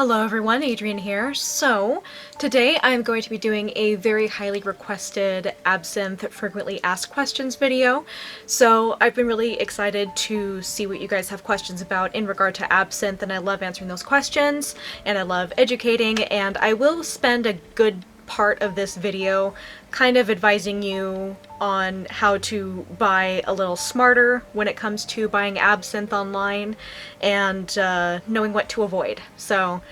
Hello everyone, Adrienne here. So, today I'm going to be doing a very highly requested Absinthe Frequently Asked Questions video. So, I've been really excited to see what you guys have questions about in regard to Absinthe, and I love answering those questions, and I love educating, and I will spend a good part of this video kind of advising you on how to buy a little smarter when it comes to buying absinthe online and knowing what to avoid. So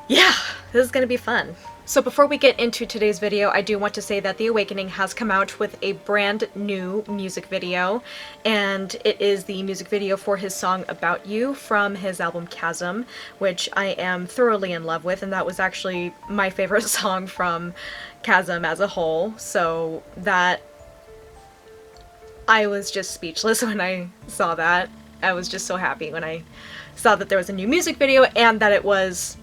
yeah, this is gonna be fun. So before we get into today's video, I do want to say that The Awakening has come out with a brand new music video, and it is the music video for his song About You from his album Chasm, which I am thoroughly in love with, and that was actually my favorite song from Chasm as a whole, so that I was just speechless when I saw that. I was just so happy when I saw that there was a new music video and that it was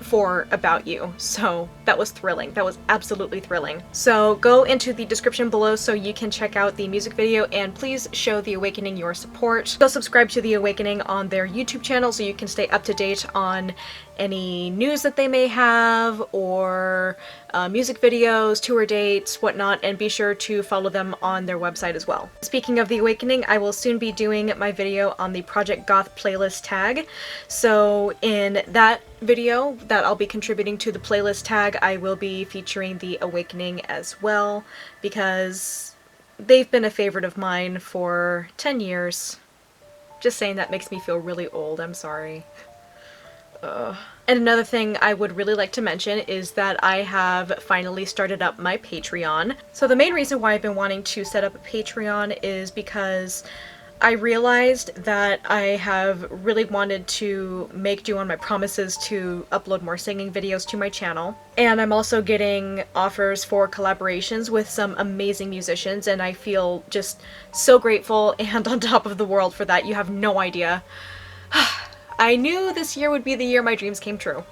for About You. So that was thrilling. That was absolutely thrilling. So go into the description below so you can check out the music video, and please show The Awakening your support. Go subscribe to The Awakening on their YouTube channel so you can stay up to date on any news that they may have, or music videos, tour dates, whatnot, and be sure to follow them on their website as well. Speaking of The Awakening, I will soon be doing my video on the Project Goth playlist tag. So in that video that I'll be contributing to the playlist tag, I will be featuring The Awakening as well, because they've been a favorite of mine for 10 years. Just saying that makes me feel really old, I'm sorry. And another thing I would really like to mention is that I have finally started up my Patreon. So the main reason why I've been wanting to set up a Patreon is because I realized that I have really wanted to make do on my promises to upload more singing videos to my channel. And I'm also getting offers for collaborations with some amazing musicians, and I feel just so grateful and on top of the world for that. You have no idea. I knew this year would be the year my dreams came true.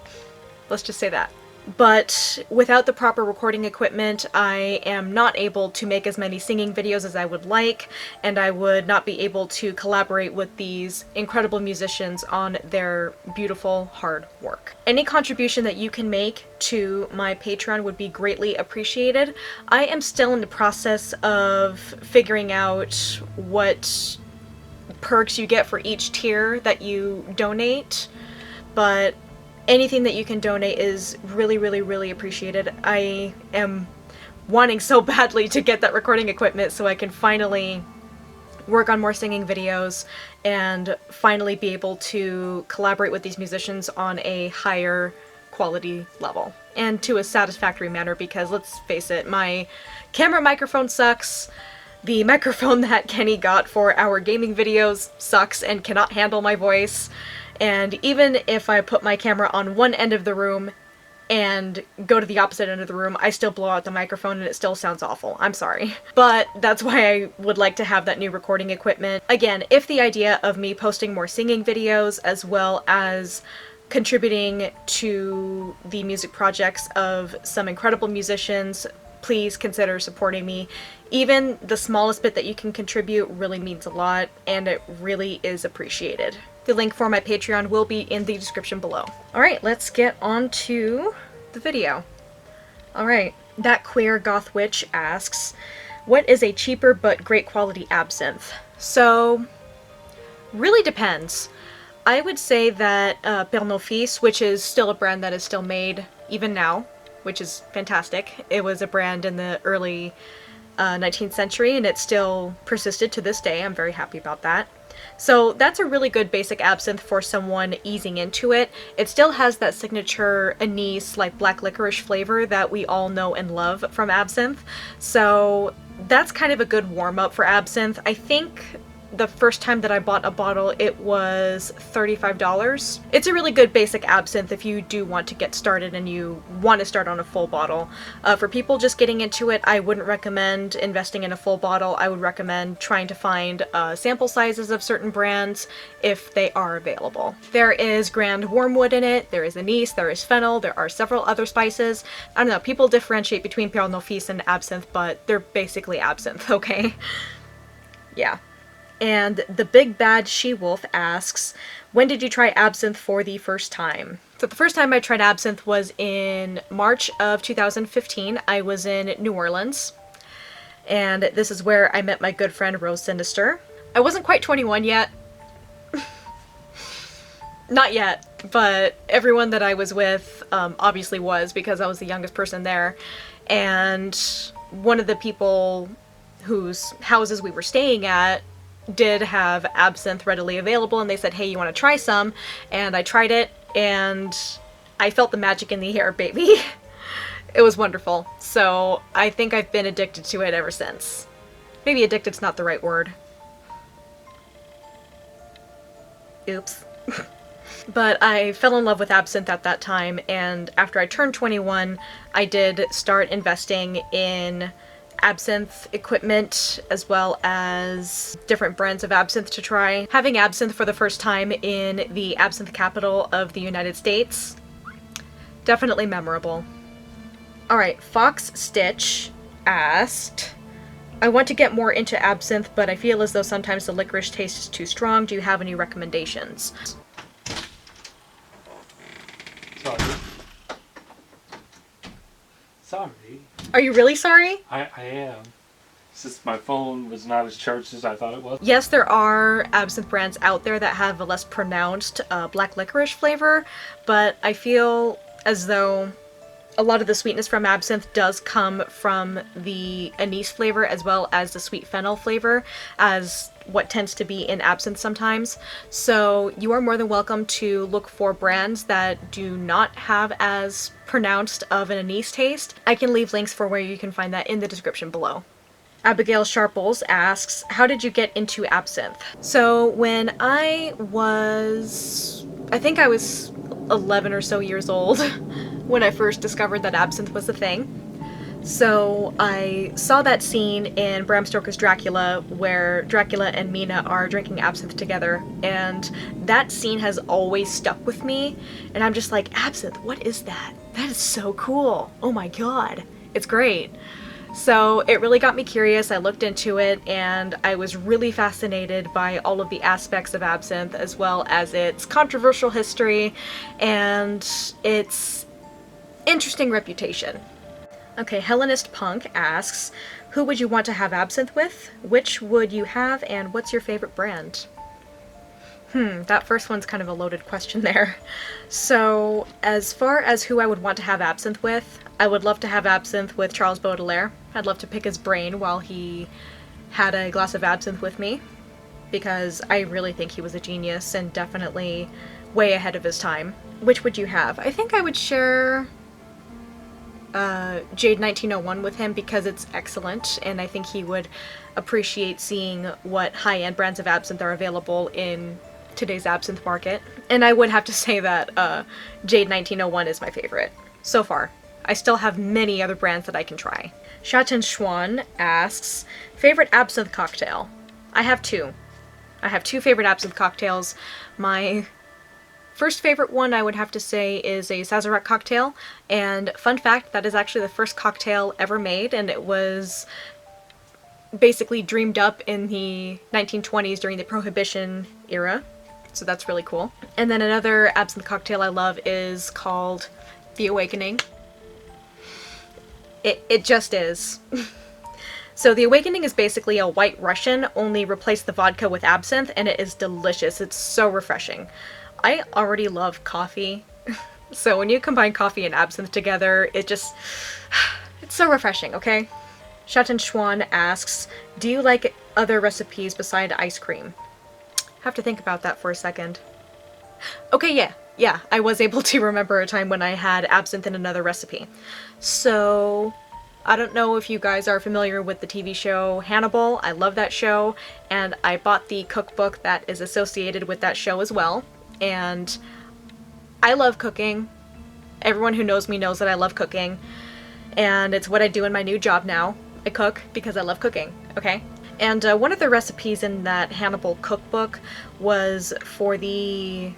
Let's just say that. But without the proper recording equipment, I am not able to make as many singing videos as I would like, and I would not be able to collaborate with these incredible musicians on their beautiful, hard work. Any contribution that you can make to my Patreon would be greatly appreciated. I am still in the process of figuring out what perks you get for each tier that you donate, but anything that you can donate is really appreciated. I am wanting so badly to get that recording equipment so I can finally work on more singing videos and finally be able to collaborate with these musicians on a higher quality level and to a satisfactory manner, because let's face it, my camera microphone sucks. The microphone that Kenny got for our gaming videos sucks and cannot handle my voice, and even if I put my camera on one end of the room and go to the opposite end of the room, I still blow out the microphone and it still sounds awful. I'm sorry. But that's why I would like to have that new recording equipment. Again, if the idea of me posting more singing videos as well as contributing to the music projects of some incredible musicians, please consider supporting me. Even the smallest bit that you can contribute really means a lot, and it really is appreciated. The link for my Patreon will be in the description below. Alright, let's get on to the video. Alright, That Queer Goth Witch asks, what is a cheaper but great quality absinthe? So, really depends. I would say that Pernod Fils, which is still a brand that is still made even now, which is fantastic. It was a brand in the early 19th century, and it still persisted to this day. I'm very happy about that. So that's a really good basic absinthe for someone easing into it. It still has that signature anise, like black licorice flavor that we all know and love from absinthe. So that's kind of a good warm-up for absinthe. I think the first time that I bought a bottle, it was $35. It's a really good basic absinthe if you do want to get started and you want to start on a full bottle. For people just getting into it, I wouldn't recommend investing in a full bottle. I would recommend trying to find sample sizes of certain brands if they are available. There is Grand Wormwood in it, there is anise, there is fennel, there are several other spices. I don't know, people differentiate between Pernod Fils and absinthe, but they're basically absinthe, okay? Yeah. And the Big Bad She-Wolf asks, when did you try absinthe for the first time? So the first time I tried absinthe was in March of 2015. I was in New Orleans, and this is where I met my good friend Rose Sinister. I wasn't quite 21 yet. Not yet, but everyone that I was with obviously was, because I was the youngest person there. And one of the people whose houses we were staying at did have absinthe readily available, and they said, hey, you want to try some? And I tried it, and I felt the magic in the air, baby. It was wonderful. So I think I've been addicted to it ever since. Maybe addicted's not the right word. Oops. But I fell in love with absinthe at that time, and after I turned 21, I did start investing in absinthe equipment as well as different brands of absinthe to try. Having absinthe for the first time in the absinthe capital of the United States, definitely memorable. Alright, Fox Stitch asked, I want to get more into absinthe, but I feel as though sometimes the licorice taste is too strong. Do you have any recommendations? Sorry. Are you really sorry? I am. It's just my phone was not as charged as I thought it was. Yes, there are absinthe brands out there that have a less pronounced black licorice flavor, but I feel as though a lot of the sweetness from absinthe does come from the anise flavor as well as the sweet fennel flavor, as what tends to be in absinthe sometimes. So you are more than welcome to look for brands that do not have as pronounced of an anise taste. I can leave links for where you can find that in the description below. Abigail Sharples asks, how did you get into absinthe? So when I think I was 11 or so years old when I first discovered that absinthe was a thing. So I saw that scene in Bram Stoker's Dracula where Dracula and Mina are drinking absinthe together, and that scene has always stuck with me, and I'm just like, absinthe, what is that? That is so cool. Oh my god. It's great. So it really got me curious. I looked into it, and I was really fascinated by all of the aspects of absinthe, as well as its controversial history and its interesting reputation. Okay, Hellenist Punk asks, who would you want to have absinthe with? Which would you have, and what's your favorite brand? That first one's kind of a loaded question there. So, as far as who I would want to have absinthe with, I would love to have absinthe with Charles Baudelaire. I'd love to pick his brain while he had a glass of absinthe with me, because I really think he was a genius and definitely way ahead of his time. Which would you have? I think I would share Jade 1901 with him because it's excellent, and I think he would appreciate seeing what high-end brands of absinthe are available in today's absinthe market. And I would have to say that Jade 1901 is my favorite so far. I still have many other brands that I can try. Shatin Schwan asks, favorite absinthe cocktail? I have two. I have two favorite absinthe cocktails. My first favorite one I would have to say is a Sazerac cocktail, and fun fact, that is actually the first cocktail ever made, and it was basically dreamed up in the 1920s during the Prohibition era, so that's really cool. And then another absinthe cocktail I love is called The Awakening. It just is. So The Awakening is basically a White Russian, only replace the vodka with absinthe, and it is delicious. It's so refreshing. I already love coffee, so when you combine coffee and absinthe together, it's so refreshing, okay? Shatin Schwan asks, do you like other recipes beside ice cream? Have to think about that for a second. Okay, yeah, I was able to remember a time when I had absinthe in another recipe. So, I don't know if you guys are familiar with the TV show Hannibal. I love that show, and I bought the cookbook that is associated with that show as well. And I love cooking. Everyone who knows me knows that I love cooking, and it's what I do in my new job now. I cook because I love cooking, okay? And one of the recipes in that Hannibal cookbook was for the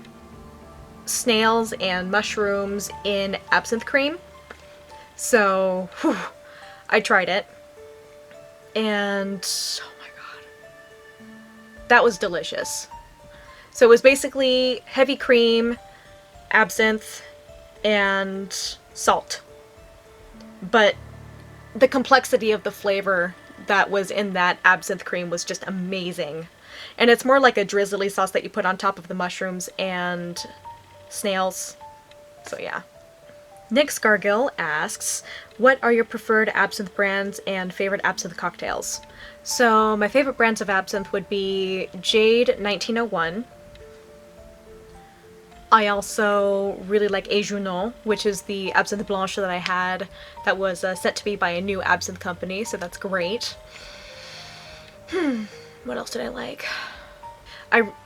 snails and mushrooms in absinthe cream. So, I tried it, and oh my god. that was delicious. So it was basically heavy cream, absinthe, and salt. But the complexity of the flavor that was in that absinthe cream was just amazing. And it's more like a drizzly sauce that you put on top of the mushrooms and snails. So yeah. Nick Scargill asks, what are your preferred absinthe brands and favorite absinthe cocktails? So my favorite brands of absinthe would be Jade 1901. I also really like Éjounon, which is the absinthe blanche that I had that was sent to me by a new absinthe company, so that's great. What else did I like?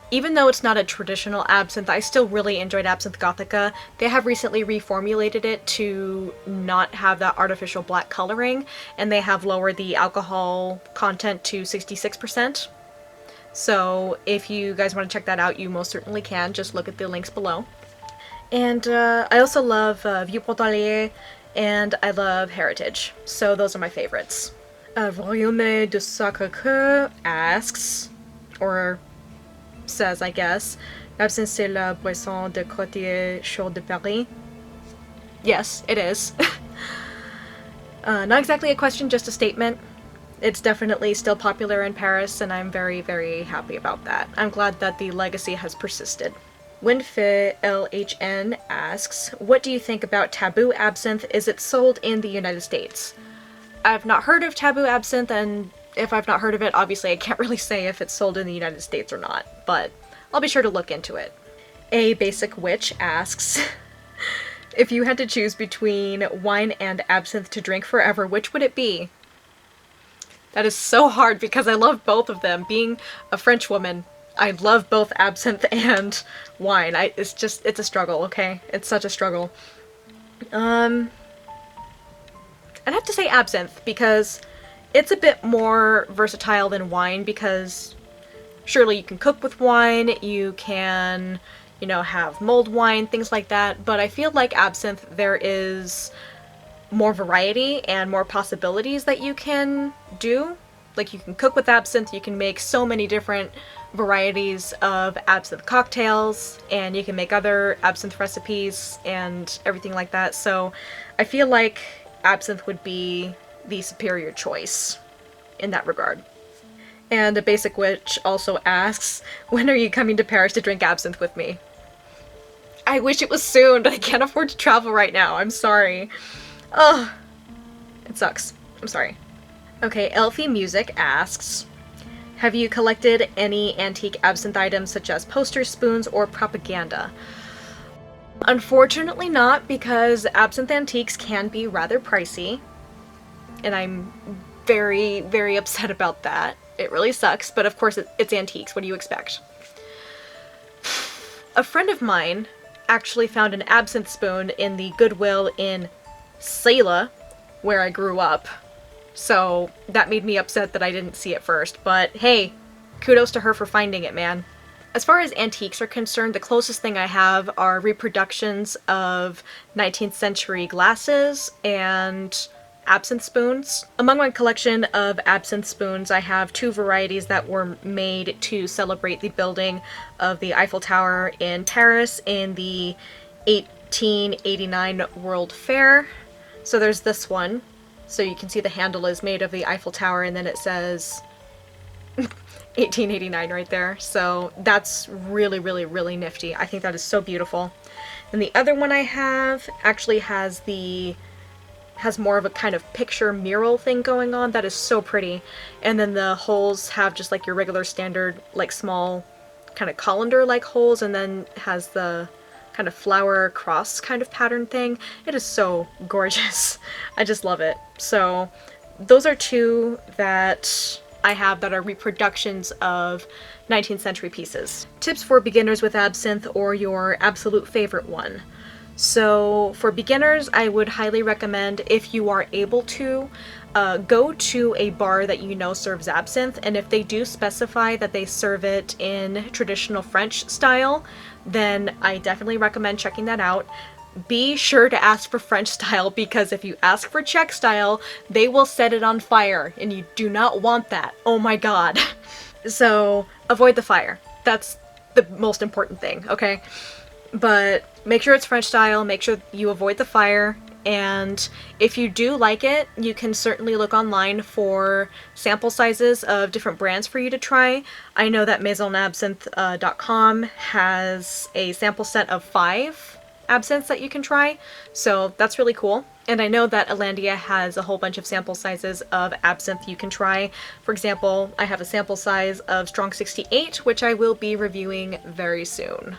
Even though it's not a traditional absinthe, I still really enjoyed Absinthe Gothica. They have recently reformulated it to not have that artificial black coloring, and they have lowered the alcohol content to 66%. So if you guys want to check that out, you most certainly can. Just look at the links below. And I also love Vieux Pontarlier, and I love Heritage. So those are my favorites. Royaume de Sacré-Cœur asks, or says, I guess, Absinthe c'est la boisson de quartier chaud de Paris. Yes, it is. Not exactly a question, just a statement. It's definitely still popular in Paris, and I'm very, very happy about that. I'm glad that the legacy has persisted. Winfe LHN asks, what do you think about Taboo Absinthe? Is it sold in the United States? I've not heard of Taboo Absinthe, and if I've not heard of it, obviously I can't really say if it's sold in the United States or not, but I'll be sure to look into it. A Basic Witch asks, if you had to choose between wine and absinthe to drink forever, which would it be? That is so hard because I love both of them. Being a French woman, I love both absinthe and wine. It's a struggle, okay? It's such a struggle. I'd have to say absinthe because it's a bit more versatile than wine, because surely you can cook with wine, you can, have mulled wine, things like that, but I feel like absinthe, there is more variety and more possibilities that you can do. Like, you can cook with absinthe, you can make so many different varieties of absinthe cocktails, and you can make other absinthe recipes and everything like that, so I feel like absinthe would be the superior choice in that regard. And A Basic Witch also asks, when are you coming to Paris to drink absinthe with me? I wish it was soon, but I can't afford to travel right now. I'm sorry. Ugh. It sucks. I'm sorry. Okay, Elfie Music asks, have you collected any antique absinthe items such as posters, spoons, or propaganda? Unfortunately not, because absinthe antiques can be rather pricey, and I'm very, very upset about that. It really sucks, but of course it's antiques. What do you expect? A friend of mine actually found an absinthe spoon in the Goodwill in Selah, where I grew up. So that made me upset that I didn't see it first, but hey, kudos to her for finding it, man. As far as antiques are concerned, the closest thing I have are reproductions of 19th century glasses and absinthe spoons. Among my collection of absinthe spoons, I have two varieties that were made to celebrate the building of the Eiffel Tower in Paris in the 1889 World Fair. So there's this one. So you can see the handle is made of the Eiffel Tower, and then it says 1889 right there. So that's really, really, really nifty. I think that is so beautiful. And the other one I have actually has more of a kind of picture mural thing going on that is so pretty. And then the holes have just like your regular standard, like small kind of colander like holes, and then has the kind of flower cross kind of pattern thing. It is so gorgeous. I just love it. So those are two that I have that are reproductions of 19th century pieces. Tips for beginners with absinthe, or your absolute favorite one. So for beginners, I would highly recommend, if you are able to, go to a bar that you know serves absinthe, and if they do specify that they serve it in traditional French style, then I definitely recommend checking that out. Be sure to ask for French style, because if you ask for Czech style, they will set it on fire, and you do not want that. Oh my god. So avoid the fire. That's the most important thing, okay? But make sure it's French style, make sure you avoid the fire, and if you do like it, you can certainly look online for sample sizes of different brands for you to try. I know that MaisonAbsinthe.com has a sample set of 5 absinthes that you can try, so that's really cool. And I know that Alandia has a whole bunch of sample sizes of absinthe you can try. For example, I have a sample size of Strong 68, which I will be reviewing very soon.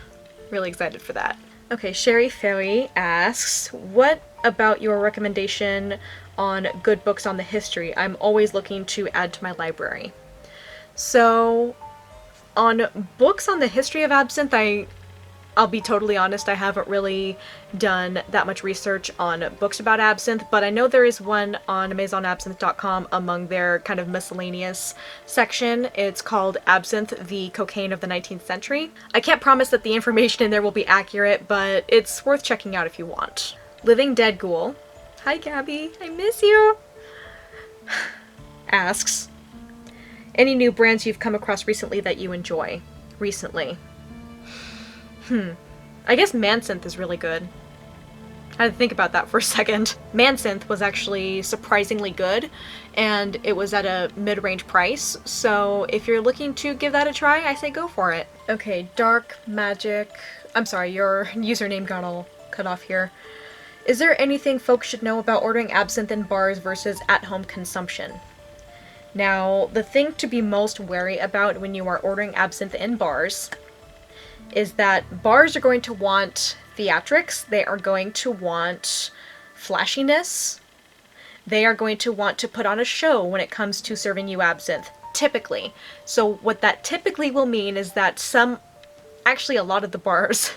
Really excited for that. Okay, Sherry Ferry asks, what about your recommendation on good books on the history? I'm always looking to add to my library. So, on books on the history of absinthe, I'll be totally honest, I haven't really done that much research on books about absinthe, but I know there is one on MaisonAbsinthe.com among their kind of miscellaneous section. It's called Absinthe, the Cocaine of the 19th Century. I can't promise that the information in there will be accurate, but it's worth checking out if you want. Living Dead Ghoul, hi Gabby, I miss you, asks, any new brands you've come across recently that you enjoy? Recently. I guess Mansynth is really good. I had to think about that for a second. Mansynth was actually surprisingly good, and it was at a mid-range price, so if you're looking to give that a try, I say go for it. Okay, Dark Magic... I'm sorry, your username got all cut off here. Is there anything folks should know about ordering absinthe in bars versus at-home consumption? Now, the thing to be most wary about when you are ordering absinthe in bars is that bars are going to want theatrics, they are going to want flashiness, they are going to want to put on a show when it comes to serving you absinthe, typically. So what that typically will mean is that actually a lot of the bars,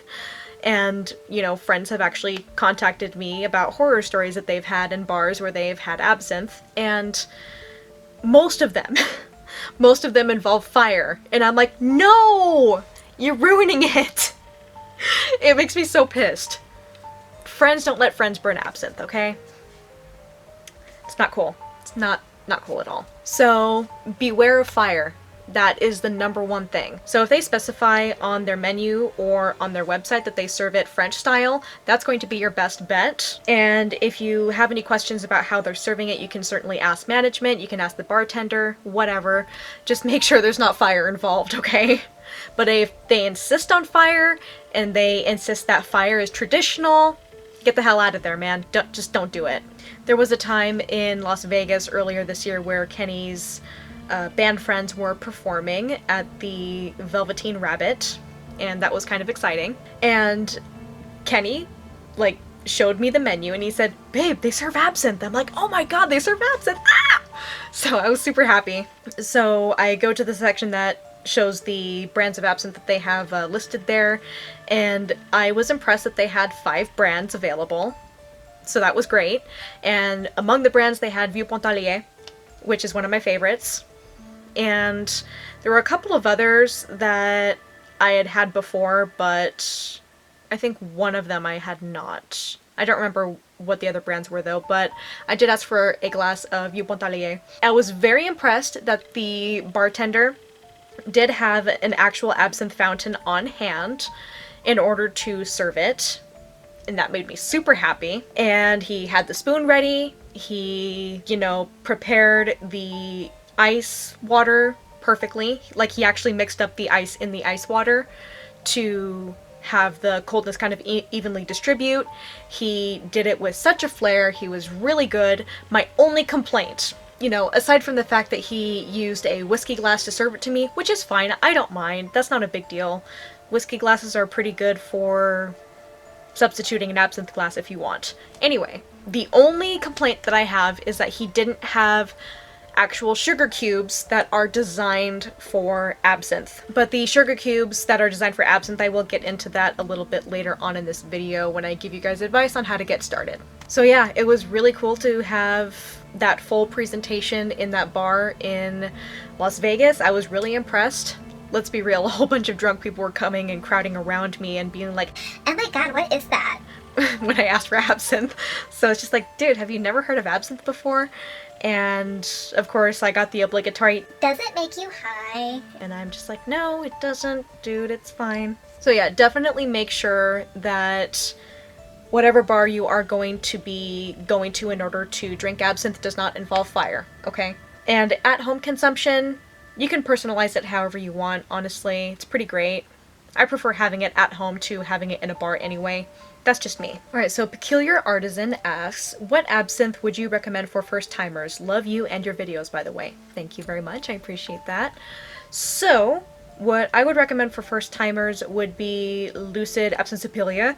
and, you know, friends have actually contacted me about horror stories that they've had in bars where they've had absinthe, and most of them involve fire, and I'm like, no! You're ruining it! It makes me so pissed. Friends don't let friends burn absinthe, okay? It's not cool. It's not cool at all. So, beware of fire. That is the #1 thing. So if they specify on their menu or on their website that they serve it French style, that's going to be your best bet. And if you have any questions about how they're serving it, you can certainly ask management, you can ask the bartender, whatever. Just make sure there's not fire involved, okay? But if they insist on fire, and they insist that fire is traditional, get the hell out of there, man. Just don't do it. There was a time in Las Vegas earlier this year where Kenny's band friends were performing at the Velveteen Rabbit, and that was kind of exciting. And Kenny, like, showed me the menu, and he said, babe, they serve absinthe. I'm like, oh my god, they serve absinthe! Ah! So I was super happy. So I go to the section that shows the brands of absinthe that they have listed there, and I was impressed that they had 5 brands available, so that was great. And among the brands they had Vieux Pontarlier, which is one of my favorites, and there were a couple of others that I had had before, but I think one of them I had not. I don't remember what the other brands were though, but I did ask for a glass of Vieux Pontarlier. I was very impressed that the bartender did have an actual absinthe fountain on hand in order to serve it, and that made me super happy. And he had the spoon ready, he, you know, prepared the ice water perfectly, like he actually mixed up the ice in the ice water to have the coldness kind of evenly distribute. He did it with such a flair, he was really good. My only complaint, you know, aside from the fact that he used a whiskey glass to serve it to me, which is fine, I don't mind, that's not a big deal. Whiskey glasses are pretty good for substituting an absinthe glass if you want. Anyway, the only complaint that I have is that he didn't have actual sugar cubes that are designed for absinthe. But the sugar cubes that are designed for absinthe, I will get into that a little bit later on in this video when I give you guys advice on how to get started. So yeah, it was really cool to have that full presentation in that bar in Las Vegas. I was really impressed. Let's be real, a whole bunch of drunk people were coming and crowding around me and being like, oh my god, what is that? when I asked for absinthe. So it's just like, dude, have you never heard of absinthe before? And of course, I got the obligatory, does it make you high? And I'm just like, no, it doesn't, dude, it's fine. So yeah, definitely make sure that whatever bar you are going to be going to in order to drink absinthe does not involve fire, okay? And at-home consumption, you can personalize it however you want, honestly. It's pretty great. I prefer having it at home to having it in a bar anyway. That's just me. Alright, so Peculiar Artisan asks, what absinthe would you recommend for first-timers? Love you and your videos, by the way. Thank you very much, I appreciate that. So, what I would recommend for first-timers would be Lucid Absinthe Q+A.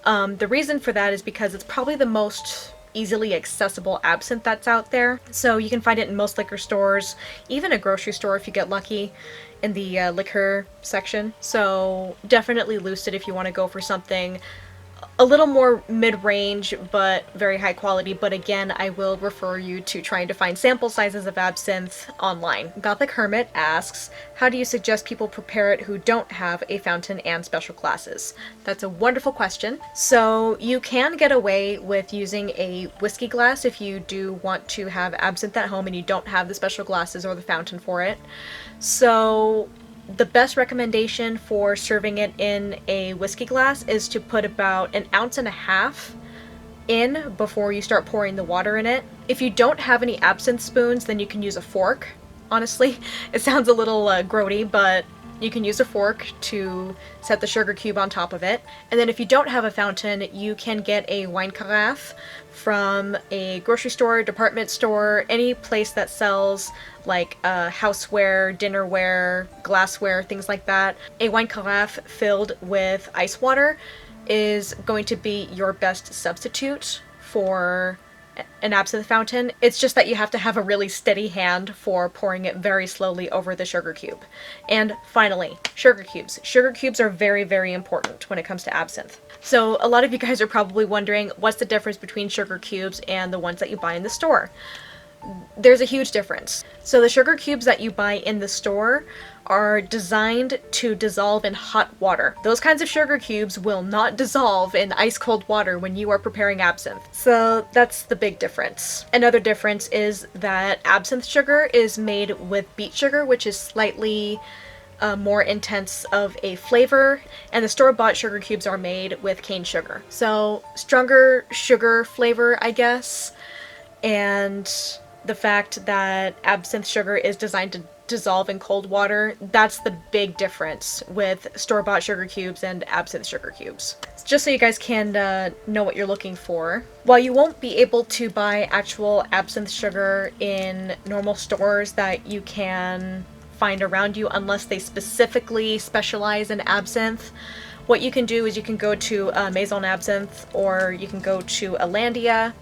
The reason for that is because it's probably the most easily accessible absinthe that's out there. So you can find it in most liquor stores, even a grocery store if you get lucky, in the liquor section. So definitely Lucid if you want to go for something a little more mid-range but very high quality, but again, I will refer you to trying to find sample sizes of absinthe online. Gothic Hermit asks, how do you suggest people prepare it who don't have a fountain and special glasses? That's a wonderful question. So you can get away with using a whiskey glass if you do want to have absinthe at home and you don't have the special glasses or the fountain for it. So the best recommendation for serving it in a whiskey glass is to put about 1.5 ounces in before you start pouring the water in it. If you don't have any absinthe spoons, then you can use a fork. Honestly, it sounds a little grody, but you can use a fork to set the sugar cube on top of it. And then if you don't have a fountain, you can get a wine carafe from a grocery store, department store, any place that sells like houseware, dinnerware, glassware, things like that. A wine carafe filled with ice water is going to be your best substitute for an absinthe fountain. It's just that you have to have a really steady hand for pouring it very slowly over the sugar cube. And finally, sugar cubes. Sugar cubes are very, very important when it comes to absinthe. So a lot of you guys are probably wondering what's the difference between sugar cubes and the ones that you buy in the store. There's a huge difference. So the sugar cubes that you buy in the store are designed to dissolve in hot water. Those kinds of sugar cubes will not dissolve in ice cold water when you are preparing absinthe. So that's the big difference. Another difference is that absinthe sugar is made with beet sugar, which is slightly more intense of a flavor, and the store-bought sugar cubes are made with cane sugar. So stronger sugar flavor, I guess, and the fact that absinthe sugar is designed to dissolve in cold water, that's the big difference with store-bought sugar cubes and absinthe sugar cubes. Just so you guys can know what you're looking for. While you won't be able to buy actual absinthe sugar in normal stores that you can find around you unless they specifically specialize in absinthe, what you can do is you can go to Maison Absinthe, or you can go to Alandia,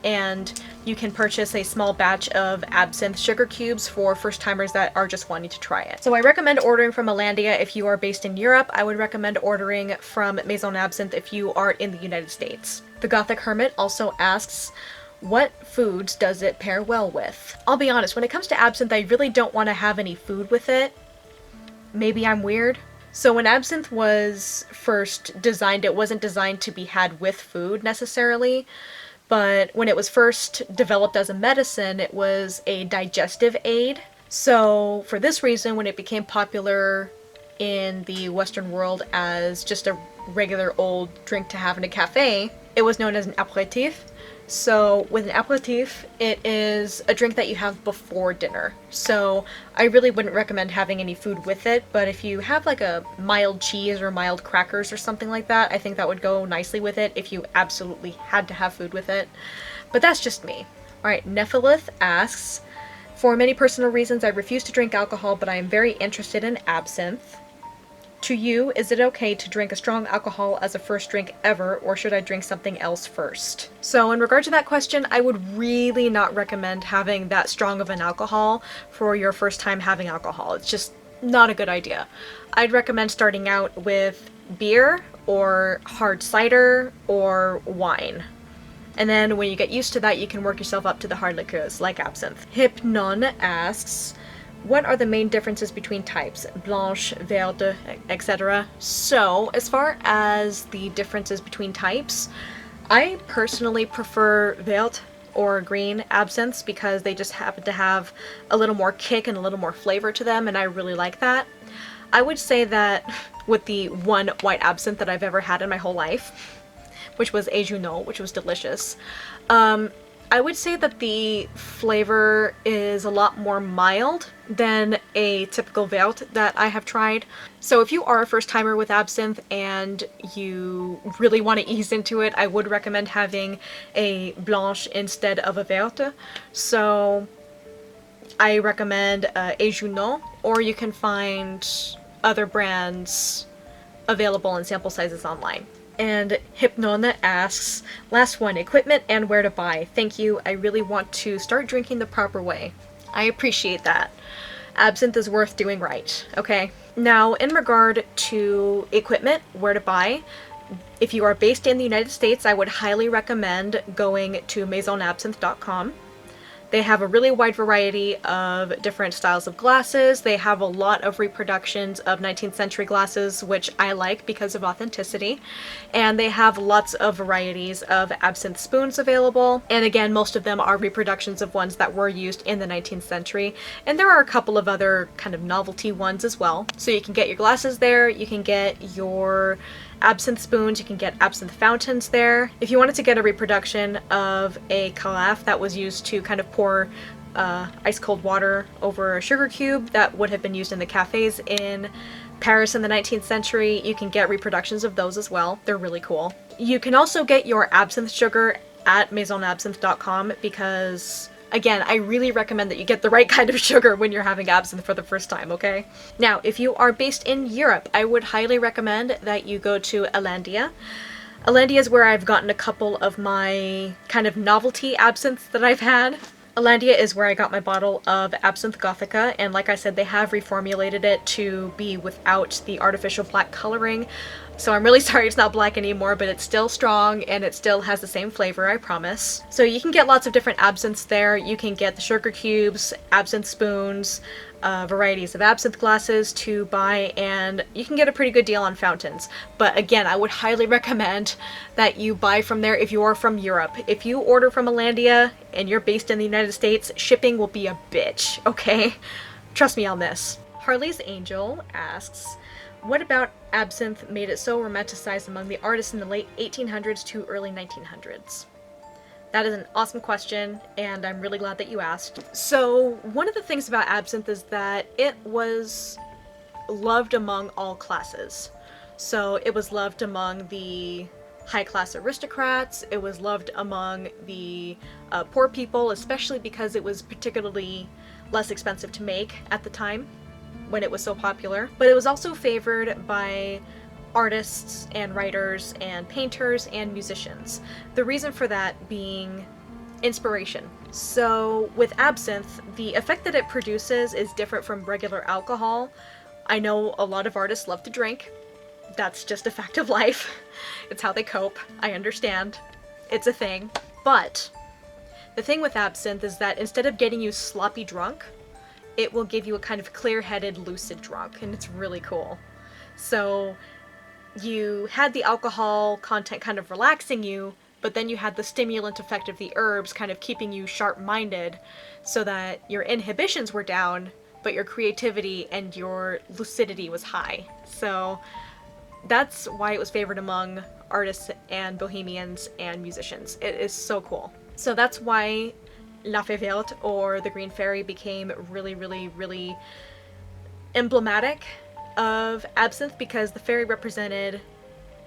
and you can purchase a small batch of absinthe sugar cubes for first-timers that are just wanting to try it. So I recommend ordering from Alandia if you are based in Europe. I would recommend ordering from Maison Absinthe if you are in the United States. The Gothic Hermit also asks, what foods does it pair well with? I'll be honest, when it comes to absinthe, I really don't want to have any food with it. Maybe I'm weird. So when absinthe was first designed, it wasn't designed to be had with food necessarily. But when it was first developed as a medicine, it was a digestive aid. So for this reason, when it became popular in the Western world as just a regular old drink to have in a cafe, it was known as an apéritif. So with an apéritif, it is a drink that you have before dinner. So I really wouldn't recommend having any food with it, but if you have like a mild cheese or mild crackers or something like that, I think that would go nicely with it if you absolutely had to have food with it. But that's just me. Alright, Nephilim asks, for many personal reasons I refuse to drink alcohol, but I am very interested in absinthe. To you, is it okay to drink a strong alcohol as a first drink ever, or should I drink something else first? So in regard to that question, I would really not recommend having that strong of an alcohol for your first time having alcohol. It's just not a good idea. I'd recommend starting out with beer or hard cider or wine. And then when you get used to that, you can work yourself up to the hard liqueurs like absinthe. Hypnon asks, What are the main differences between types? Blanche, verte, etc. So, as far as the differences between types, I personally prefer verte or green absinthes because they just happen to have a little more kick and a little more flavor to them, and I really like that. I would say that with the one white absinthe that I've ever had in my whole life, which was Juno, which was delicious, I would say that the flavor is a lot more mild than a typical verte that I have tried. So if you are a first timer with absinthe and you really want to ease into it, I would recommend having a blanche instead of a verte. So I recommend Juno, or you can find other brands available in sample sizes online. And Hypnona asks, last one, equipment and where to buy. Thank you, I really want to start drinking the proper way. I appreciate that. Absinthe is worth doing right, okay? Now, in regard to equipment, where to buy, if you are based in the United States, I would highly recommend going to maisonabsinthe.com. They have a really wide variety of different styles of glasses. They have a lot of reproductions of 19th century glasses, which I like because of authenticity. And they have lots of varieties of absinthe spoons available. And again, most of them are reproductions of ones that were used in the 19th century. And there are a couple of other kind of novelty ones as well. So you can get your glasses there, you can get your absinthe spoons, you can get absinthe fountains there. If you wanted to get a reproduction of a carafe that was used to kind of pour ice cold water over a sugar cube that would have been used in the cafes in Paris in the 19th century, you can get reproductions of those as well. They're really cool. You can also get your absinthe sugar at maisonabsinthe.com because, again, I really recommend that you get the right kind of sugar when you're having absinthe for the first time, okay? Now, if you are based in Europe, I would highly recommend that you go to Alandia. Alandia is where I've gotten a couple of my kind of novelty absinthes that I've had. Alandia is where I got my bottle of Absinthe Gothica, and like I said, they have reformulated it to be without the artificial black coloring. So I'm really sorry it's not black anymore, but it's still strong and it still has the same flavor, I promise. So you can get lots of different absinthes there. You can get the sugar cubes, absinthe spoons, varieties of absinthe glasses to buy, and you can get a pretty good deal on fountains. But again, I would highly recommend that you buy from there if you are from Europe. If you order from Alandia and you're based in the United States, shipping will be a bitch, okay? Trust me on this. Harley's Angel asks, what about absinthe made it so romanticized among the artists in the late 1800s to early 1900s? That is an awesome question, and I'm really glad that you asked. So, one of the things about absinthe is that it was loved among all classes. So, it was loved among the high-class aristocrats, it was loved among the poor people, especially because it was particularly less expensive to make at the time when it was so popular. But it was also favored by artists and writers and painters and musicians. The reason for that being inspiration. So with absinthe, the effect that it produces is different from regular alcohol. I know a lot of artists love to drink. That's just a fact of life. It's how they cope. I understand. It's a thing. But the thing with absinthe is that instead of getting you sloppy drunk, it will give you a kind of clear-headed, lucid drunk, and it's really cool. So you had the alcohol content kind of relaxing you, but then you had the stimulant effect of the herbs kind of keeping you sharp-minded so that your inhibitions were down, but your creativity and your lucidity was high. So that's why it was favored among artists and bohemians and musicians. It is so cool. So that's why La Fée Verte, or the Green Fairy, became really, really, really emblematic of absinthe, because the fairy represented,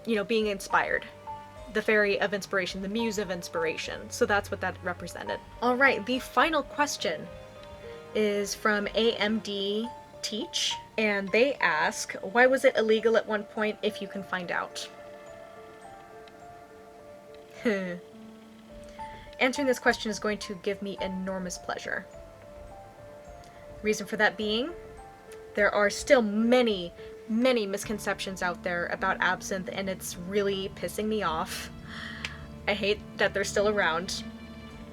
you know, being inspired. The fairy of inspiration, the muse of inspiration. So that's what that represented. Alright, the final question is from AMD Teach, and they ask, why was it illegal at one point if you can find out? Answering this question is going to give me enormous pleasure. Reason for that being, there are still many, many misconceptions out there about absinthe, and it's really pissing me off. I hate that they're still around,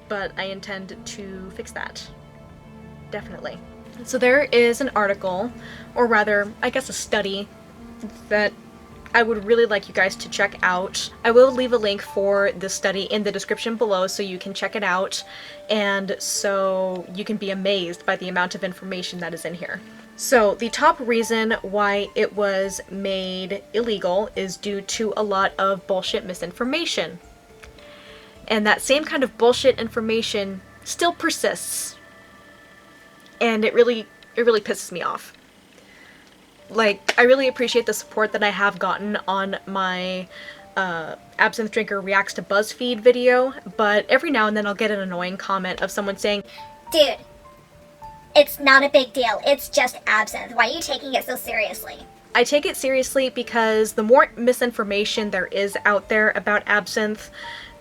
but I intend to fix that. Definitely. So there is an article, or rather, I guess a study, that I would really like you guys to check out. I will leave a link for this study in the description below so you can check it out, and so you can be amazed by the amount of information that is in here. So the top reason why it was made illegal is due to a lot of bullshit misinformation. And that same kind of bullshit information still persists. And it really pisses me off. Like, I really appreciate the support that I have gotten on my Absinthe Drinker Reacts to BuzzFeed video, but every now and then I'll get an annoying comment of someone saying, Dude, it's not a big deal. It's just absinthe. Why are you taking it so seriously? I take it seriously because the more misinformation there is out there about absinthe,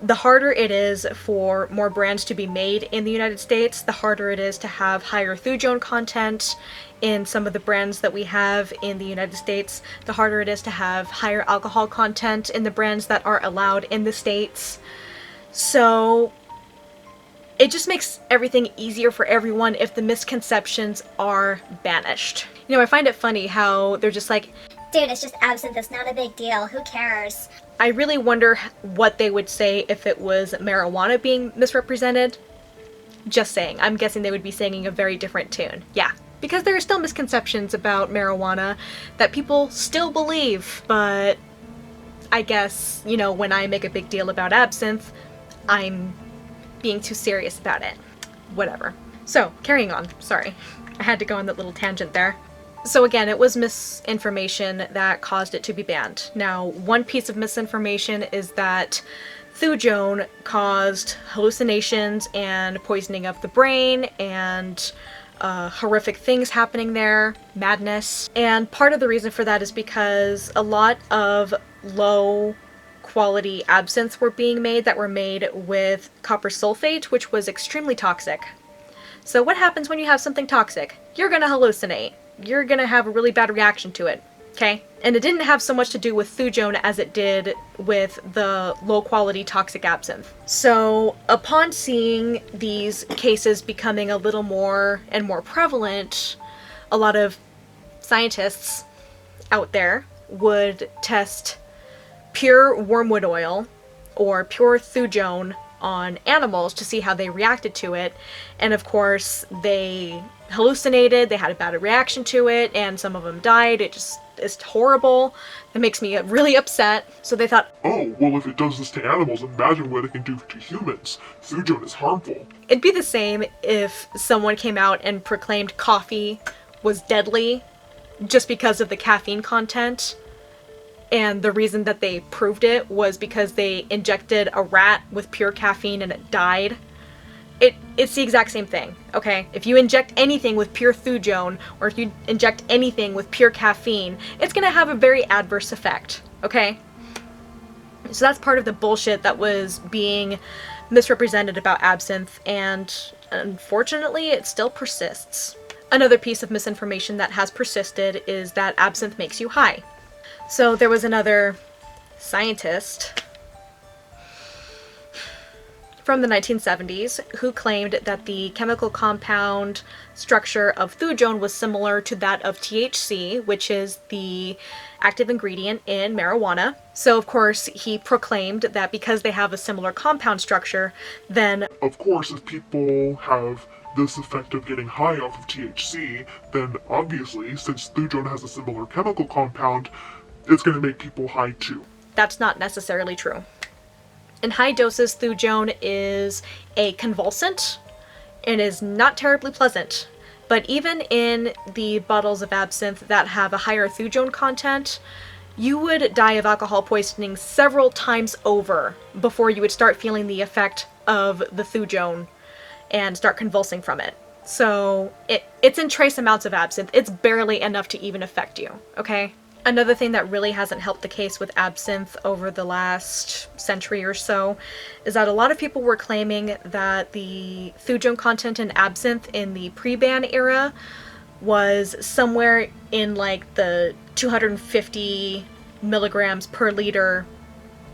the harder it is for more brands to be made in the United States, the harder it is to have higher Thujone content in some of the brands that we have in the United States, the harder it is to have higher alcohol content in the brands that are allowed in the States. So it just makes everything easier for everyone if the misconceptions are banished. You know, I find it funny how they're just like, Dude, it's just absinthe. It's not a big deal. Who cares? I really wonder what they would say if it was marijuana being misrepresented. Just saying. I'm guessing they would be singing a very different tune. Yeah. Because there are still misconceptions about marijuana that people still believe, but I guess, you know, when I make a big deal about absinthe, I'm being too serious about it. Whatever. So, carrying on. Sorry. I had to go on that little tangent there. So again, it was misinformation that caused it to be banned. Now, one piece of misinformation is that Thujone caused hallucinations and poisoning of the brain and horrific things happening there, madness. And part of the reason for that is because a lot of low quality absinthes were being made that were made with copper sulfate, which was extremely toxic. So what happens when you have something toxic? You're gonna hallucinate. You're gonna have a really bad reaction to it, okay? And it didn't have so much to do with Thujone as it did with the low-quality toxic absinthe. So, upon seeing these cases becoming a little more and more prevalent, a lot of scientists out there would test pure wormwood oil or pure Thujone on animals to see how they reacted to it, and of course they hallucinated, they had a bad reaction to it, and some of them died. It just is horrible. It makes me really upset. So they thought, oh, well, if it does this to animals, imagine what it can do to humans. Thujone is harmful. It'd be the same if someone came out and proclaimed coffee was deadly just because of the caffeine content. And the reason that they proved it was because they injected a rat with pure caffeine and it died. It's the exact same thing, okay? If you inject anything with pure Thujone, or if you inject anything with pure caffeine, it's gonna have a very adverse effect, okay? So that's part of the bullshit that was being misrepresented about absinthe, and unfortunately it still persists. Another piece of misinformation that has persisted is that absinthe makes you high. So there was another scientist from the 1970s who claimed that the chemical compound structure of Thujone was similar to that of THC, which is the active ingredient in marijuana. So of course he proclaimed that because they have a similar compound structure, then Of course, if people have this effect of getting high off of THC, then obviously, since Thujone has a similar chemical compound, it's going to make people high too. that's not necessarily true. In high doses, Thujone is a convulsant and is not terribly pleasant. But even in the bottles of absinthe that have a higher Thujone content, you would die of alcohol poisoning several times over before you would start feeling the effect of the Thujone and start convulsing from it. So it's in trace amounts of absinthe. It's barely enough to even affect you, okay? Another thing that really hasn't helped the case with absinthe over the last century or so is that a lot of people were claiming that the Thujone content in absinthe in the pre-ban era was somewhere in like the 250 milligrams per liter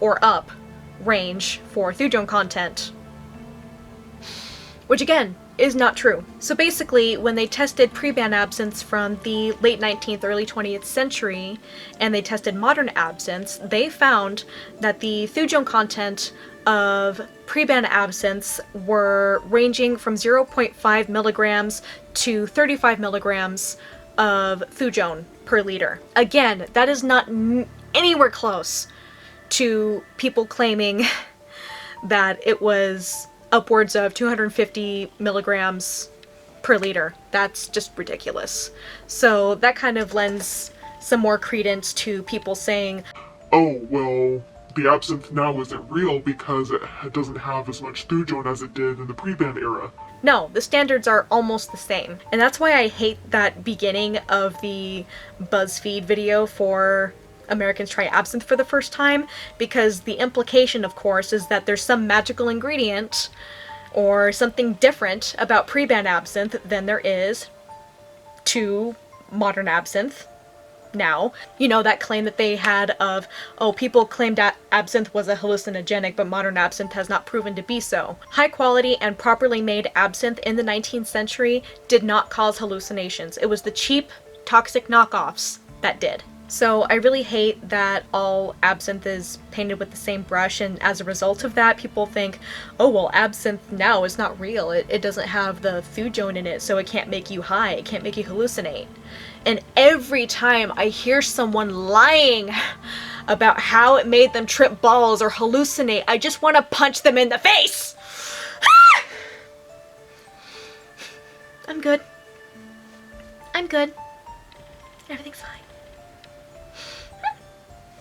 or up range for Thujone content. Which again, is not true. So basically, when they tested pre-ban absinthes from the late 19th, early 20th century, and they tested modern absinthes, they found that the Thujone content of pre-ban absinthes were ranging from 0.5 milligrams to 35 milligrams of Thujone per liter. Again, that is not anywhere close to people claiming that it was upwards of 250 milligrams per liter. That's just ridiculous. So that kind of lends some more credence to people saying, oh, well, the absinthe now isn't real because it doesn't have as much Thujone as it did in the pre-ban era. no, the standards are almost the same. And that's why I hate that beginning of the BuzzFeed video for Americans Try Absinthe for the First Time, because the implication, of course, is that there's some magical ingredient or something different about pre-ban absinthe than there is to modern absinthe now. You know, that claim that they had of, oh, people claimed that absinthe was a hallucinogenic, but modern absinthe has not proven to be so. High quality and properly made absinthe in the 19th century did not cause hallucinations. It was the cheap, toxic knockoffs that did. So I really hate that all absinthe is painted with the same brush, and as a result of that, people think, oh, well, absinthe now is not real. It doesn't have the Thujone in it, so it can't make you high. It can't make you hallucinate. And every time I hear someone lying about how it made them trip balls or hallucinate, I just want to punch them in the face! I'm good. I'm good. Everything's fine.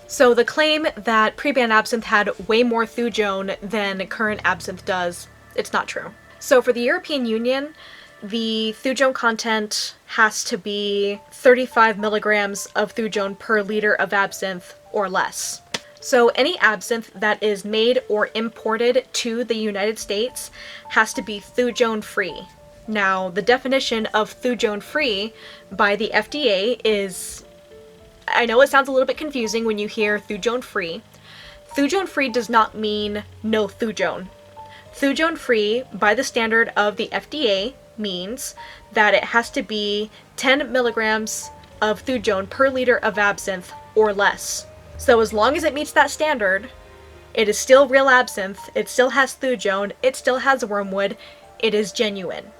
So the claim that pre-ban absinthe had way more Thujone than current absinthe does, it's not true. So for the European Union, the Thujone content has to be 35 milligrams of Thujone per liter of absinthe or less. So any absinthe that is made or imported to the United States has to be Thujone free. Now, the definition of Thujone free by the FDA is, I know it sounds a little bit confusing when you hear Thujone free. Thujone free does not mean no Thujone. Thujone free, by the standard of the FDA, means that it has to be 10 milligrams of Thujone per liter of absinthe or less. So as long as it meets that standard, it is still real absinthe, it still has Thujone, it still has wormwood, it is genuine.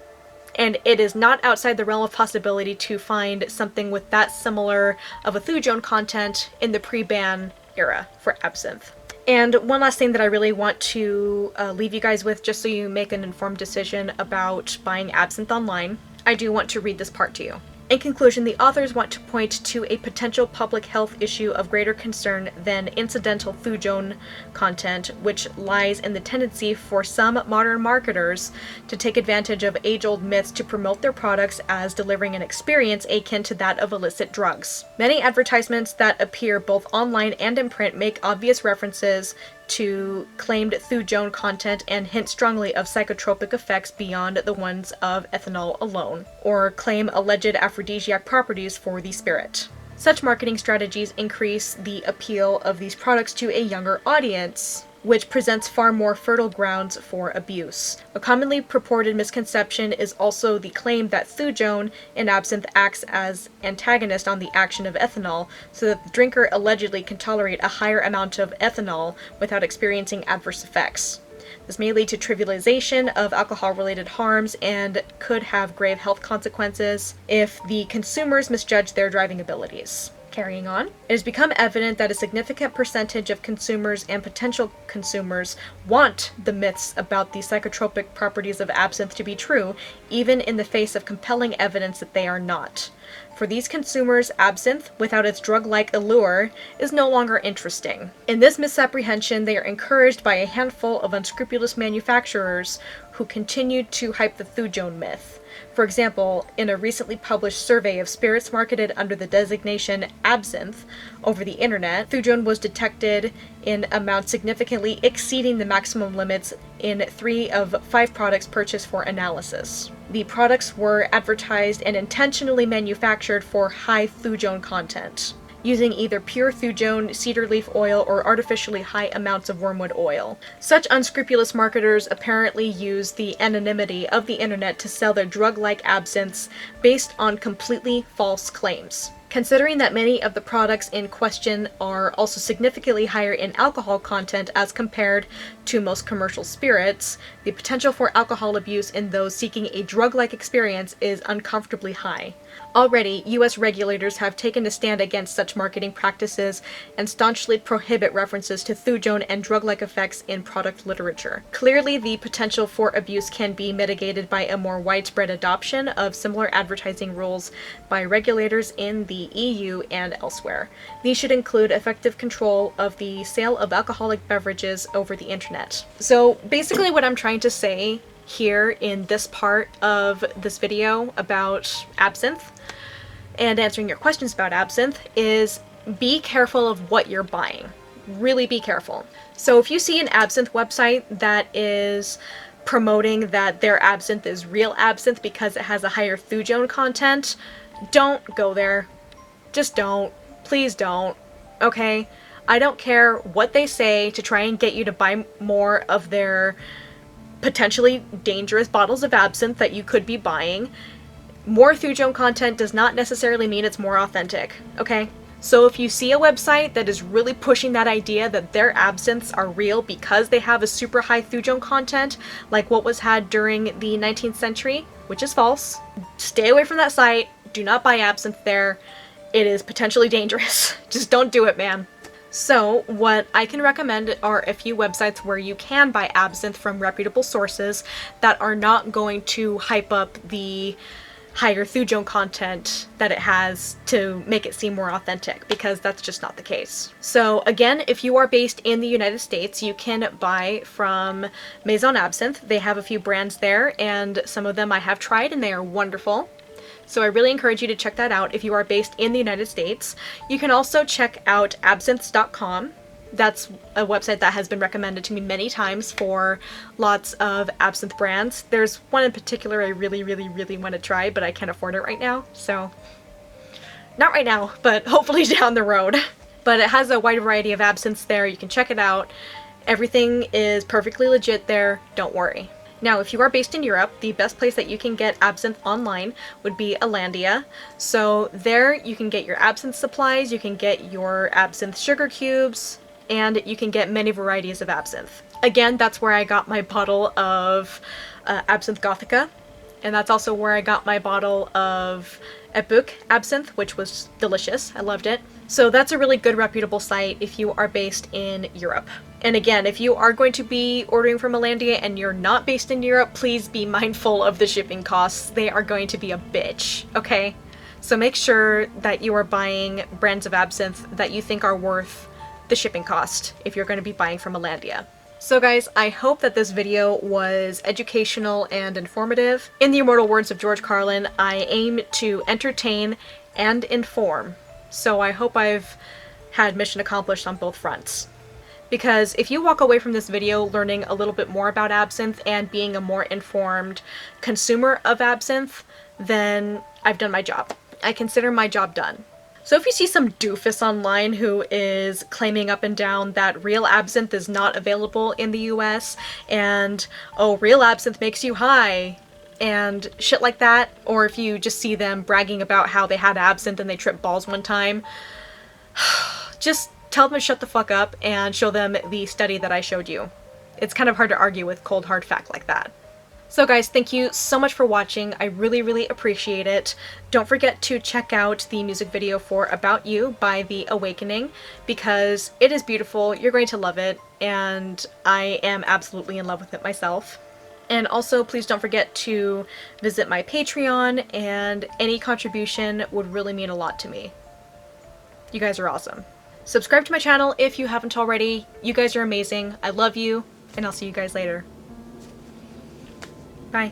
And it is not outside the realm of possibility to find something with that similar of a Thujone content in the pre-ban era for absinthe. And one last thing that I really want to leave you guys with, just so you make an informed decision about buying absinthe online, I do want to read this part to you. In conclusion, the authors want to point to a potential public health issue of greater concern than incidental Thujone content, which lies in the tendency for some modern marketers to take advantage of age-old myths to promote their products as delivering an experience akin to that of illicit drugs. Many advertisements that appear both online and in print make obvious references to claimed Thujone content and hint strongly of psychotropic effects beyond the ones of ethanol alone, or claim alleged aphrodisiac properties for the spirit. Such marketing strategies increase the appeal of these products to a younger audience, which presents far more fertile grounds for abuse. A commonly purported misconception is also the claim that Thujone in absinthe acts as antagonist on the action of ethanol, so that the drinker allegedly can tolerate a higher amount of ethanol without experiencing adverse effects. This may lead to trivialization of alcohol-related harms and could have grave health consequences if the consumers misjudge their driving abilities. Carrying on, it has become evident that a significant percentage of consumers and potential consumers want the myths about the psychotropic properties of absinthe to be true, even in the face of compelling evidence that they are not. For these consumers, absinthe, without its drug-like allure, is no longer interesting. In this misapprehension, they are encouraged by a handful of unscrupulous manufacturers who continue to hype the Thujone myth. For example, in a recently published survey of spirits marketed under the designation absinthe over the internet, Thujone was detected in amounts significantly exceeding the maximum limits in 3 of 5 products purchased for analysis. The products were advertised and intentionally manufactured for high Thujone content. using either pure Thujone, cedar leaf oil, or artificially high amounts of wormwood oil. Such unscrupulous marketers apparently use the anonymity of the internet to sell their drug-like absinthes based on completely false claims. Considering that many of the products in question are also significantly higher in alcohol content as compared to most commercial spirits, the potential for alcohol abuse in those seeking a drug-like experience is uncomfortably high. Already, US regulators have taken a stand against such marketing practices and staunchly prohibit references to Thujone and drug-like effects in product literature. Clearly, the potential for abuse can be mitigated by a more widespread adoption of similar advertising rules by regulators in the EU and elsewhere. These should include effective control of the sale of alcoholic beverages over the internet. So basically what I'm trying to say here in this part of this video about absinthe and answering your questions about absinthe is be careful of what you're buying. Really be careful. So if you see an absinthe website that is promoting that their absinthe is real absinthe because it has a higher Thujone content, don't go there. Just don't. Please don't. Okay? I don't care what they say to try and get you to buy more of their potentially dangerous bottles of absinthe that you could be buying. More Thujone content does not necessarily mean it's more authentic, okay? So if you see a website that is really pushing that idea that their absinthes are real because they have a super high Thujone content, like what was had during the 19th century, which is false, stay away from that site. Do not buy absinthe there. It is potentially dangerous. Just don't do it, man. So what I can recommend are a few websites where you can buy absinthe from reputable sources that are not going to hype up the higher Thujone content that it has to make it seem more authentic, because that's just not the case. So again, if you are based in the United States, you can buy from Maison Absinthe. They have a few brands there, and some of them I have tried and they are wonderful. So I really encourage you to check that out if you are based in the United States. You can also check out absinthes.com. That's a website that has been recommended to me many times for lots of absinthe brands. There's one in particular I really want to try, but I can't afford it right now, so not right now, but hopefully down the road. But it has a wide variety of absinthes there. You can check it out. Everything is perfectly legit there. Don't worry. Now, if you are based in Europe, the best place that you can get absinthe online would be Alandia. So there you can get your absinthe supplies, you can get your absinthe sugar cubes, and you can get many varieties of absinthe. Again, that's where I got my bottle of Absinthe Gothica, and that's also where I got my bottle of Debunking absinthe, which was delicious. I loved it. So that's a really good reputable site if you are based in Europe. And again, if you are going to be ordering from Alandia and you're not based in Europe, please be mindful of the shipping costs. They are going to be a bitch, okay? So make sure that you are buying brands of absinthe that you think are worth the shipping cost if you're going to be buying from Alandia. So guys, I hope that this video was educational and informative. In the immortal words of George Carlin, I aim to entertain and inform. So I hope I've had mission accomplished on both fronts. Because if you walk away from this video learning a little bit more about absinthe and being a more informed consumer of absinthe, then I've done my job. I consider my job done. So if you see some doofus online who is claiming up and down that real absinthe is not available in the US, and, oh, real absinthe makes you high, and shit like that, or if you just see them bragging about how they had absinthe and they tripped balls one time, just tell them to shut the fuck up and show them the study that I showed you. It's kind of hard to argue with cold hard fact like that. So guys, thank you so much for watching. I really appreciate it. Don't forget to check out the music video for About You by The Awakening, because it is beautiful, you're going to love it, and I am absolutely in love with it myself. And also, please don't forget to visit my Patreon, and any contribution would really mean a lot to me. You guys are awesome. Subscribe to my channel if you haven't already. You guys are amazing. I love you, and I'll see you guys later. Bye.